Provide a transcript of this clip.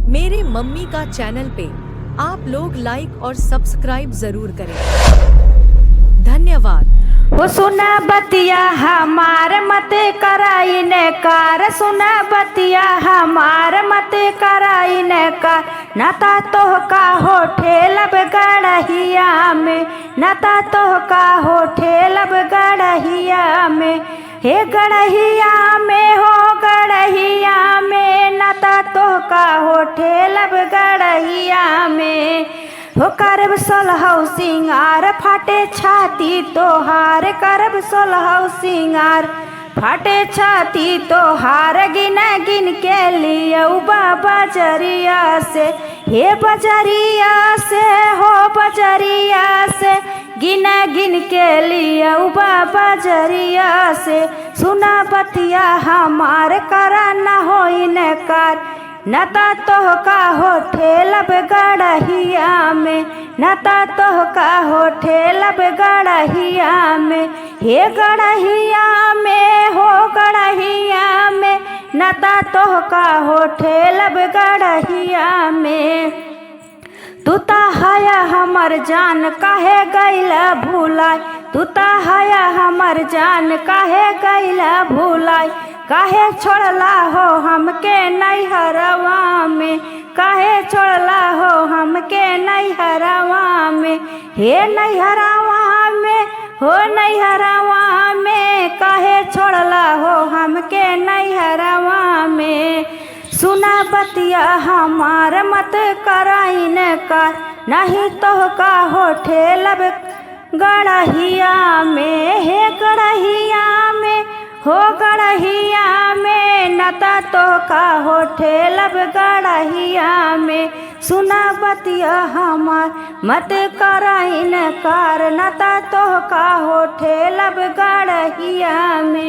मेरे मम्मी का चैनल पे आप लोग लाइक और सब्सक्राइब जरूर करें। धन्यवाद। वो सुना बतिया हमार मत कराइन कार, सुना बतिया हमार मत कराइन कार। नाता तोह का हो ठेलब गड़हिया में, नाता तोह का हो ठेलब गड़हिया में। हे गड़हिया में हो गड़हिया में, नाता तोह का हो ठेलब गड़हिया में। हो करब सोलहौ सिंगार फाटे छाती तोहार, करब सोलहौ सिंगार फाटे छाती तोहार। गिन गिन के लियौ बजरिया से, हे बजरिया से हो बजरिया से। गिन गिन के लियौ बजरिया से। सुना बतिया हमार करा न होइन कार, नाता तोह का हो ठेलब गड़हिया में, नाता तोह का हो ठेलब गड़हिया में। हे गड़हिया में हो गड़हिया में, नाता तोह का हो ठेलब गड़हिया में। तू ता हया हमर जान काहे गइला भुलाय, तू ता हया हमर जान काहे गइला भुलाय। काहे छोड़ला हो हमके नैहरवा में, काहे छोड़ला हो हमके नैहरवा में। हे नैहरवा में हो नैहरवा में, काहे छोड़ला हो हमके नैहरवा में। सुना बतिया हमार मत कराइन कार, नहीं तोह का हो ठेलब गड़हिया में। हे गड़हिया में हो गड़हिया में, नाता तोह का हो ठेलब गड़हिया में। सुना बतिया हमार मत कराइन कार, नाता तोह का हो ठेलब गड़हिया में।